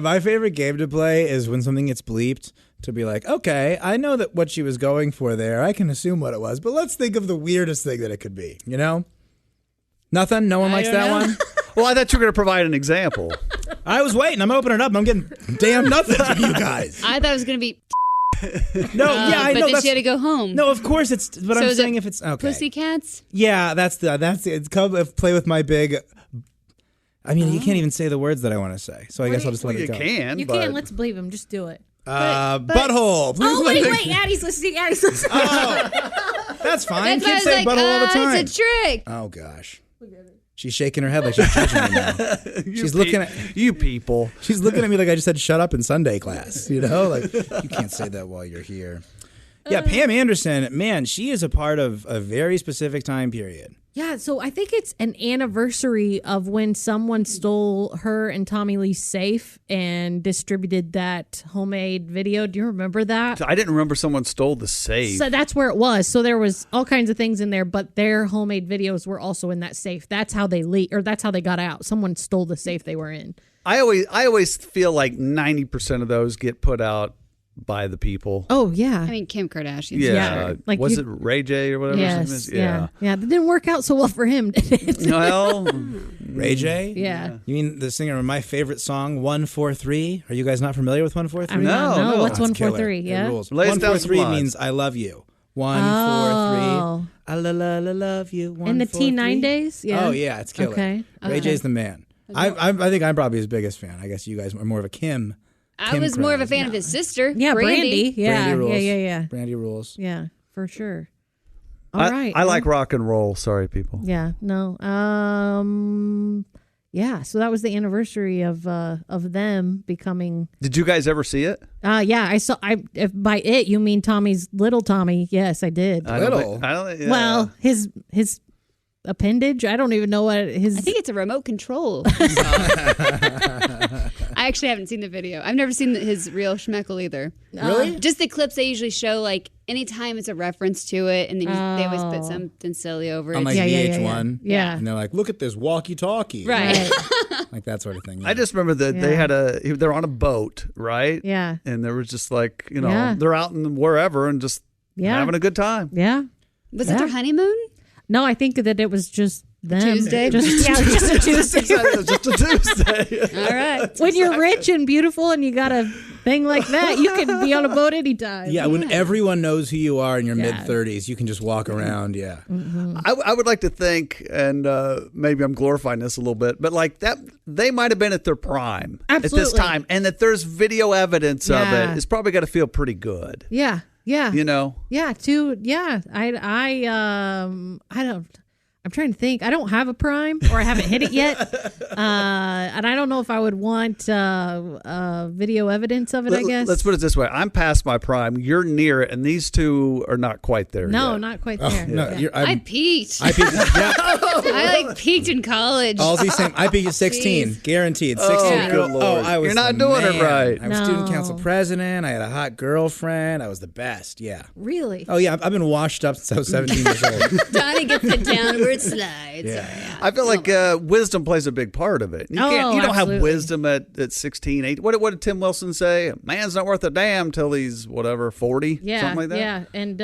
My favorite game to play is when something gets bleeped, to be like, okay, I know that what she was going for there. I can assume what it was, but let's think of the weirdest thing that it could be. You know? Nothing? No one likes that one? Well, I thought you were going to provide an example. I was waiting. I'm opening it up. I'm getting damn nothing from you guys. I thought it was going to be. No, yeah, I know. But then she had to go home. No, of course it's. But So I'm is saying it if it's okay. Pussycats? Yeah, that's it's play with my big. I mean, you can't even say the words that I want to say, so I guess I'll just let it go. You can. Let's believe him. Just do it. Butthole. Please Oh, let wait. Addie's listening. That's fine. That's why I Kids was say like, butthole all the time. it's a trick. Oh gosh. She's shaking her head like she's judging me now. She's looking at you people. She's looking at me like I just said shut up in Sunday class. You know, like you can't say that while you're here. Yeah, Pam Anderson, man, she is a part of a very specific time period. Yeah, so I think it's an anniversary of when someone stole her and Tommy Lee's safe and distributed that homemade video. Do you remember that? I didn't remember someone stole the safe. So that's where it was. So there was all kinds of things in there, but their homemade videos were also in that safe. That's how they that's how they got out. Someone stole the safe they were in. I always feel like 90% of those get put out by the people. Oh yeah. I mean, Kim Kardashian. Yeah. Like was it Ray J or whatever his name is? Yeah. That didn't work out so well for him, did it? Well, Ray J? Yeah. You mean the singer of my favorite song, 143? Are you guys not familiar with 143? No. What's That's 143? killer. Yeah. It rules. Lay us down some 143 lines. means I love you. 143. I love you. In the T9 days? Yeah. Oh yeah, it's killer. Okay. Ray J's the man. I think I'm probably his biggest fan. I guess you guys are more of a Kim. I was more of a fan of his sister. Yeah, Brandy. Yeah. Brandy rules. Yeah. Brandy rules. Yeah, for sure. All right. I like rock and roll. Sorry, people. Yeah. No. Yeah. So that was the anniversary of them becoming. Did you guys ever see it? Yeah. I saw. If by it you mean Tommy's little Tommy? Yes, I did. I don't think, Well, his appendage. I don't even know what his. I think it's a remote control. I actually haven't seen the video. I've never seen his real schmeckle either. Really? Just the clips they usually show, like anytime it's a reference to it, and then they always put something silly over it. On like VH1. Yeah. And they're like, look at this walkie-talkie. Right. Like that sort of thing. I just remember that they had they're on a boat, right? Yeah. And there was just like, they're out in wherever and just having a good time. Yeah. Was it their honeymoon? No, I think that it was just them. Tuesday? Just a Tuesday. It was just a Tuesday. All right. When you're rich and beautiful and you got a thing like that, you can be on a boat anytime. Yeah, when everyone knows who you are in your mid-30s, you can just walk around, Mm-hmm. I would like to think, and maybe I'm glorifying this a little bit, but like that, they might have been at their prime at this Absolutely. time, and that there's video evidence of Yeah. it. It's probably got to feel pretty good. Yeah. Yeah. You know? Yeah. I don't. I'm trying to think. I don't have a prime, or I haven't hit it yet, and I don't know if I would want video evidence of it. I guess. Let's put it this way: I'm past my prime. You're near it, and these two are not quite there. No, yet. not quite there. No, Yeah. I peaked. Yeah. I peaked in college. I peaked at 16, Jeez. guaranteed. 16. Oh, good Lord. I was You're not the doing it man. right. I was student council president. I had a hot girlfriend. I was the best. Yeah. Really? Oh yeah, I've been washed up since I was 17 years old. Donnie gets the downward slides. Yeah. I feel like wisdom plays a big part of it. You don't have absolutely. wisdom at 16, 18. What did Tim Wilson say? A man's not worth a damn till he's, 40? Yeah, something like that? yeah. And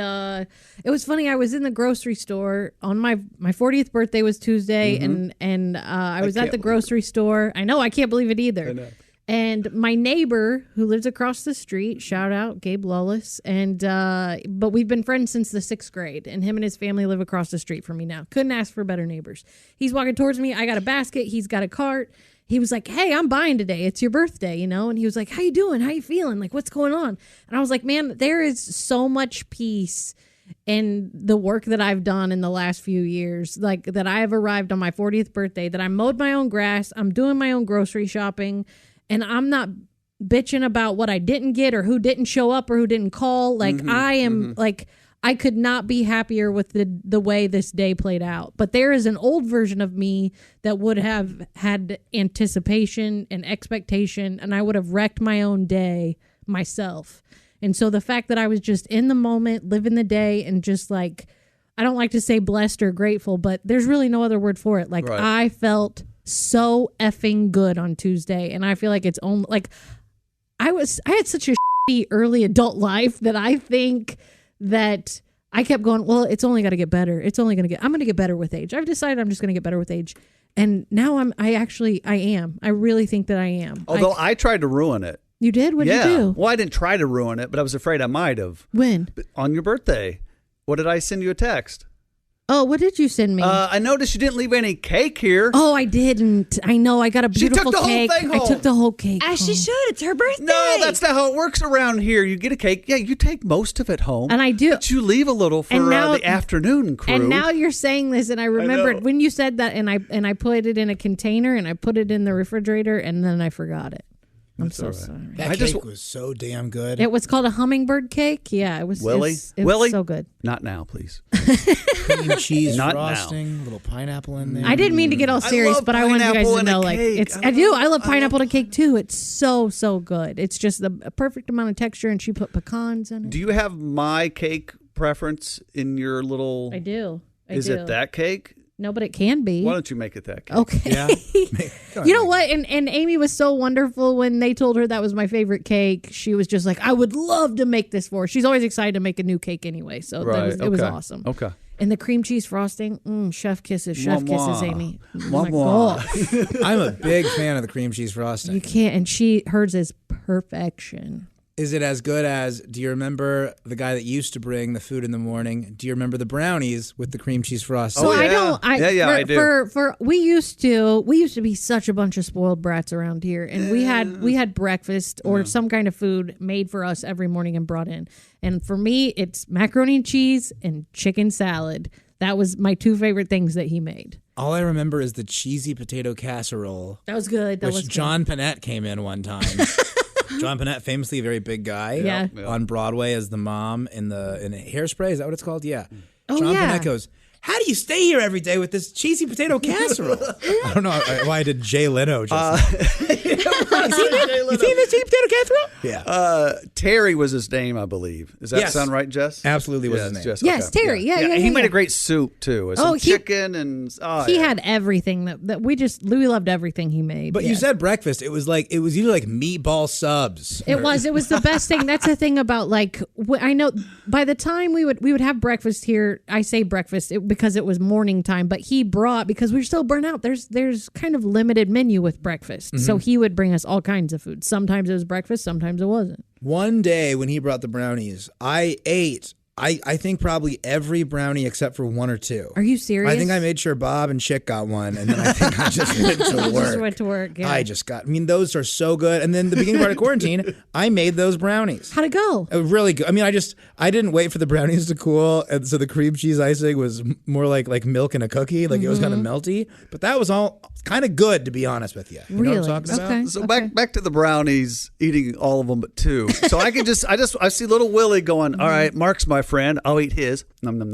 it was funny. I was in the grocery store on my 40th birthday was Tuesday, and I was at the grocery store. I know, I can't believe it either. I know. And my neighbor who lives across the street, shout out Gabe Lawless, and but we've been friends since the 6th grade, and him and his family live across the street from me now. Couldn't ask for better neighbors. He's walking towards me. I got a basket. He's got a cart. He was like, "Hey, I'm buying today. It's your birthday, And he was like, "How you doing? How you feeling? Like, what's going on?" And I was like, "Man, there is so much peace in the work that I've done in the last few years. Like that I have arrived on my 40th birthday. That I mowed my own grass. I'm doing my own grocery shopping." And I'm not bitching about what I didn't get or who didn't show up or who didn't call. Like I am like, I could not be happier with the way this day played out. But there is an old version of me that would have had anticipation and expectation, and I would have wrecked my own day myself. And so the fact that I was just in the moment, living the day, and just like, I don't like to say blessed or grateful, but there's really no other word for it. Like I felt so effing good on Tuesday, and I feel like it's only like I had such a early adult life that I think that I kept going, well, it's only got to get better. I'm going to get better with age. I've decided I'm just going to get better with age. And now I am. I really think that I am. Although I tried to ruin it. You did? What did you do? Well, I didn't try to ruin it, but I was afraid I might have. When? On your birthday. What did I send you a text? Oh, what did you send me? I noticed you didn't leave any cake here. Oh, I didn't. I know. I got a beautiful cake. Whole thing home. I took the whole cake. As she should. It's her birthday. No, that's not how it works around here. You get a cake. Yeah, you take most of it home. And I do. But you leave a little for the afternoon crew. And now you're saying this, and I remembered when you said that, and I put it in a container, and I put it in the refrigerator, and then I forgot it. I'm so sorry. That cake was so damn good. It was called a hummingbird cake. Yeah, it was. Willie? It was so good. Not now, please. Cream cheese Not frosting, little pineapple in there. I didn't mean to get all serious, but I wanted you guys to know, like, cake. I do. I love pineapple and cake too. It's so good. It's just the perfect amount of texture, and she put pecans in it. Do you have my cake preference in your little? I do. Is it that cake? No, but it can be. Why don't you make it that cake? Okay. Yeah. You know what? And Amy was so wonderful when they told her that was my favorite cake. She was just like, I would love to make this for her. She's always excited to make a new cake anyway. So it was awesome. Okay. And the cream cheese frosting, chef kisses, Amy. Oh my God. I'm a big fan of the cream cheese frosting. You can't, and hers is perfection. Is it as good as, do you remember the guy that used to bring the food in the morning? Do you remember the brownies with the cream cheese frosting? So I don't. I do. We used to be such a bunch of spoiled brats around here, and we had breakfast or some kind of food made for us every morning and brought in. And for me, it's macaroni and cheese and chicken salad. That was my two favorite things that he made. All I remember is the cheesy potato casserole. That was good. John Panette came in one time. John Panette, famously a very big guy, on Broadway as the mom in Hairspray. Is that what it's called? Yeah. Oh, John yeah. Panette goes, how do you stay here every day with this cheesy potato casserole? I don't know why I did Jay Leno just. You seen this cheesy potato casserole? Yeah. Terry was his name, I believe. Does that sound right, Jess? Absolutely was his name. Jess, yes, okay. Terry. Yeah. He made a great soup too. Chicken and he had everything that we loved everything he made. But you said breakfast. It was either like meatball subs. It was the best thing. That's the thing about I know by the time we would have breakfast here. I say breakfast because it was morning time, but he brought, because we were still burnt out. There's kind of limited menu with breakfast, so he would bring us all kinds of food. Sometimes it was breakfast, sometimes it wasn't. One day when he brought the brownies, I ate. I think probably every brownie except for one or two. Are you serious? I think I made sure Bob and Chick got one, and then I think I just went to work. Just went to work, yeah. Those are so good. And then the beginning part of quarantine, I made those brownies. How'd it go? Really good. I mean, I didn't wait for the brownies to cool, and so the cream cheese icing was more like milk in a cookie, like it was kind of melty. But that was all kind of good, to be honest with you. You know what I'm talking about? So back to the brownies, eating all of them but two. So I can I see little Willie going, all right, Mark's my friend, I'll eat his. Num num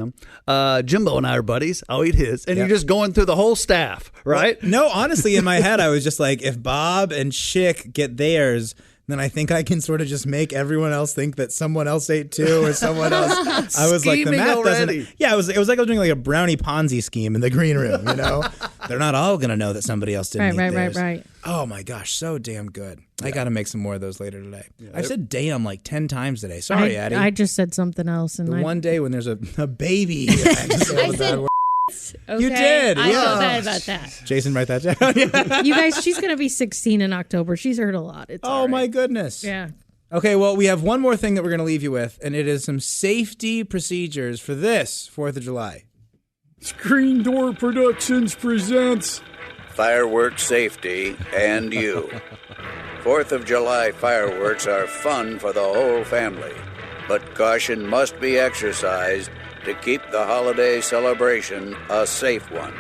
num. Jimbo and I are buddies. I'll eat his. And you're just going through the whole staff, right? Well, no, honestly, in my head, I was just like, if Bob and Chick get theirs, then I think I can sort of just make everyone else think that someone else ate too, or someone else. I was like, the math doesn't. Yeah, it was like I was doing like a brownie Ponzi scheme in the green room. You know, they're not all gonna know that somebody else didn't eat theirs. Right. Oh my gosh, so damn good. I got to make some more of those later today. I've said damn like 10 times today. Sorry, Addie. I just said something else, and one day when there's a baby. I said. Okay. You did. I feel bad about that. Jason, write that down. You guys, she's going to be 16 in October. She's heard a lot. It's all right. My goodness. Yeah. Okay, well, we have one more thing that we're going to leave you with, and it is some safety procedures for this 4th of July. Screen Door Productions presents Fireworks Safety and You. 4th of July fireworks are fun for the whole family, but caution must be exercised to keep the holiday celebration a safe one.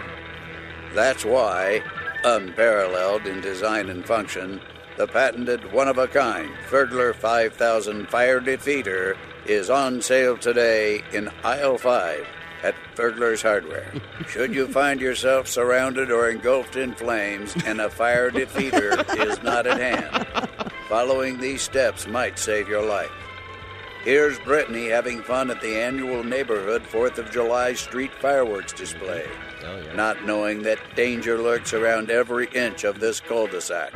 That's why, unparalleled in design and function, the patented one-of-a-kind Fergler 5000 Fire Defeater is on sale today in aisle 5 at Fergler's Hardware. Should you find yourself surrounded or engulfed in flames and a fire defeater is not at hand, following these steps might save your life. Here's Brittany having fun at the annual neighborhood 4th of July street fireworks display, not knowing that danger lurks around every inch of this cul-de-sac.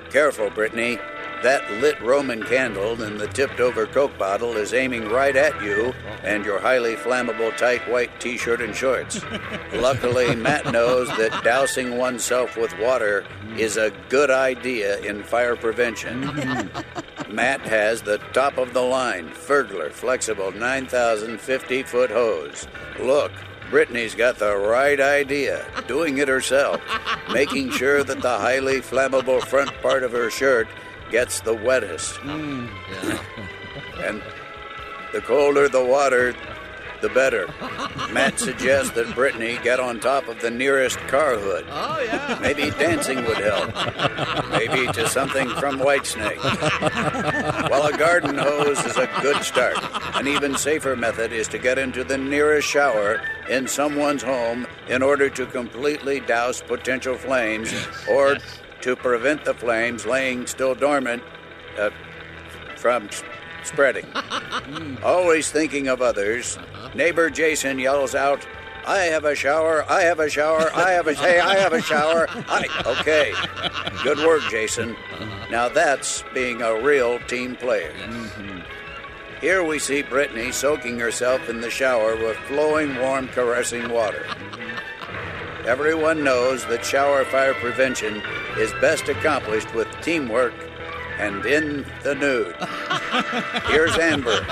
Careful, Brittany. That lit Roman candle in the tipped-over Coke bottle is aiming right at you and your highly flammable tight white T-shirt and shorts. Luckily, Matt knows that dousing oneself with water is a good idea in fire prevention. Matt has the top-of-the-line Fergler flexible 9,050-foot hose. Look, Brittany's got the right idea, doing it herself, making sure that the highly flammable front part of her shirt gets the wettest. And the colder the water, the better. Matt suggests that Brittany get on top of the nearest car hood. Oh, yeah. Maybe dancing would help. Maybe to something from Whitesnake. While a garden hose is a good start, an even safer method is to get into the nearest shower in someone's home in order to completely douse potential flames or to prevent the flames laying still dormant from spreading. Always thinking of others, neighbor Jason yells out, "I have a shower, I have a shower, I have a shower. Okay, good work, Jason. Now that's being a real team player." Here we see Brittany soaking herself in the shower with flowing, warm, caressing water. Everyone knows that shower fire prevention is best accomplished with teamwork and in the nude. Here's Amber,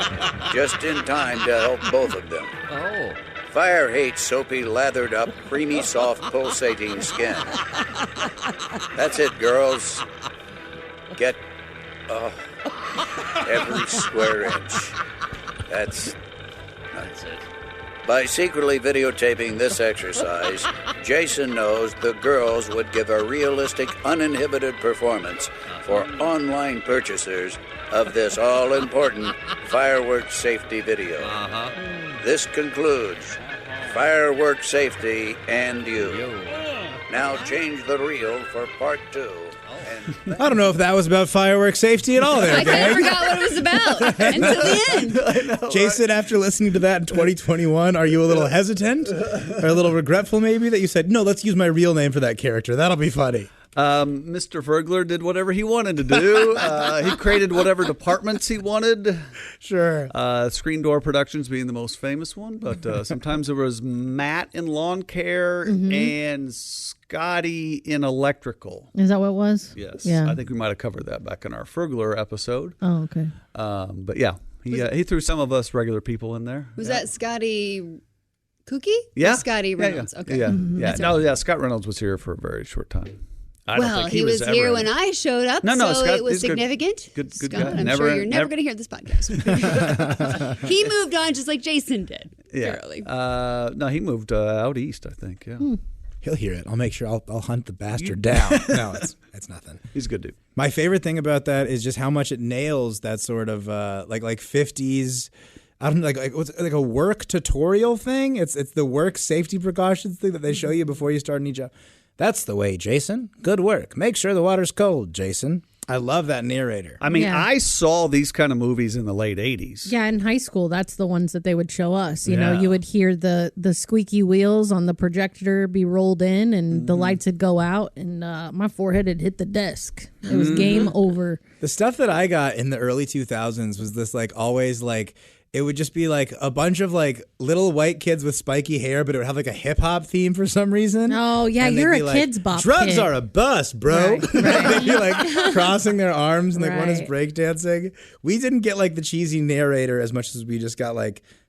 just in time to help both of them. Oh. Fire hates soapy, lathered up, creamy, soft, pulsating skin. That's it, girls. Get every square inch. That's it. By secretly videotaping this exercise, Jason knows the girls would give a realistic, uninhibited performance for online purchasers of this all-important fireworks safety video. This concludes Fireworks Safety and You. Now change the reel for part 2. I don't know if that was about fireworks safety at all there, I kind gang. of forgot what it was about until the end. Jason, after listening to that in 2021, are you a little hesitant or a little regretful maybe that you said, no, let's use my real name for that character? That'll be funny. Mr. Fergler did whatever he wanted to do. He created whatever departments he wanted. Sure. Screen Door Productions being the most famous one, but sometimes there was Matt in lawn care and Scotty in electrical. Is that what it was? Yes. Yeah. I think we might have covered that back in our Fergler episode. Oh, okay. But yeah, he threw some of us regular people in there. Was that Scotty Kooky? Yeah. Or Scotty Reynolds. Yeah. Okay. Yeah. Mhm. Yeah. That's No, right. yeah. Scott Reynolds was here for a very short time. I don't Well, think he was ever here in when it. I showed up, No, so Scott, it was he's good. significant. Good Scott, guy. I'm sure you're never going to hear this podcast. He moved on just like Jason did. Yeah. Apparently. No, he moved out east, I think. Yeah. He'll hear it. I'll make sure I'll hunt the bastard down. No, it's nothing. He's a good dude. My favorite thing about that is just how much it nails that sort of like 50s. I don't know, what's like a work tutorial thing. It's the work safety precautions thing that they show you before you start any job. That's the way, Jason. Good work. Make sure the water's cold, Jason. I love that narrator. I mean, Yeah. I saw these kind of movies in the late 80s. Yeah, in high school, that's the ones that they would show us. You know, Yeah. you would hear the squeaky wheels on the projector be rolled in and the lights would go out and my forehead had hit the desk. It was game over. The stuff that I got in the early 2000s was this always it would just be a bunch of little white kids with spiky hair, but it would have a hip hop theme for some reason. Oh, yeah, And they'd you're be a Kids Bop Drugs kid." are a bust, bro. Right, They'd be crossing their arms and one is Right. breakdancing. We didn't get the cheesy narrator as much as we just got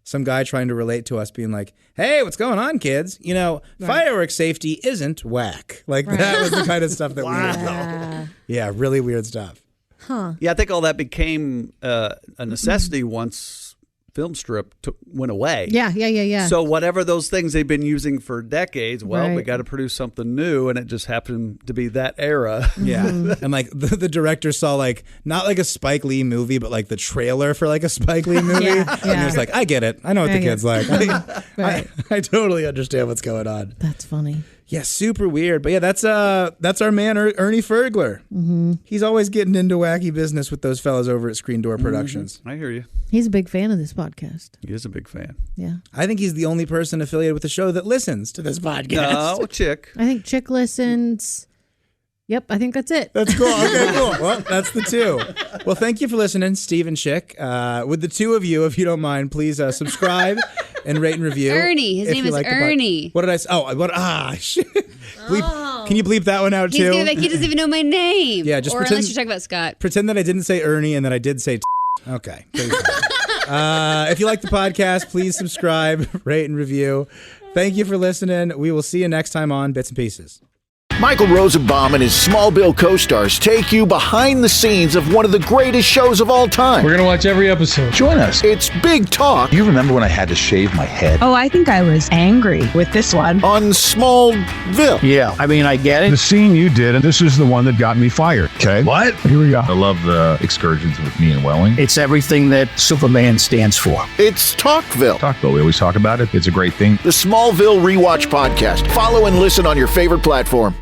some guy trying to relate to us being hey, what's going on, kids? You know, fireworks safety isn't whack. That was the kind of stuff that we would know. Yeah, really weird stuff. Huh. Yeah, I think all that became a necessity once film strip went away. Yeah. So whatever those things they've been using for decades, we Right. got to produce something new, and it just happened to be that era. Yeah. And the director saw not a Spike Lee movie, but the trailer for a Spike Lee movie. Yeah. And he was I get it. I know what the Yeah. kid's like. I totally understand what's going on. That's funny. Yeah, super weird. But yeah, that's our man Ernie Fergler. Mm-hmm. He's always getting into wacky business with those fellas over at Screen Door Productions. I hear you. He's a big fan of this podcast. He is a big fan. Yeah. I think he's the only person affiliated with the show that listens to this podcast. No, Chick. I think Chick listens. Yep, I think that's it. That's cool. Okay, cool. Well, that's the two. Well, thank you for listening, Steve and Chick. With the two of you, if you don't mind, please subscribe and rate and review. Ernie. His name is Ernie. What did I say? Shit. Bleep. Can you bleep that one out He's too? gonna be like, he doesn't even know my name. Yeah, just or pretend, unless you're talking about Scott. Pretend that I didn't say Ernie and that I did say Okay. If you like the podcast, please subscribe, rate, and review. Thank you for listening. We will see you next time on Bits and Pieces. Michael Rosenbaum and his Smallville co-stars take you behind the scenes of one of the greatest shows of all time. We're going to watch every episode. Join us. It's Big Talk. You remember when I had to shave my head? Oh, I think I was angry with this one. On Smallville. Yeah, I mean, I get it. The scene you did, and this is the one that got me fired. Okay. What? Here we go. I love the excursions with me and Welling. It's everything that Superman stands for. It's Talkville. Talkville, we always talk about it. It's a great thing. The Smallville Rewatch Podcast. Follow and listen on your favorite platform.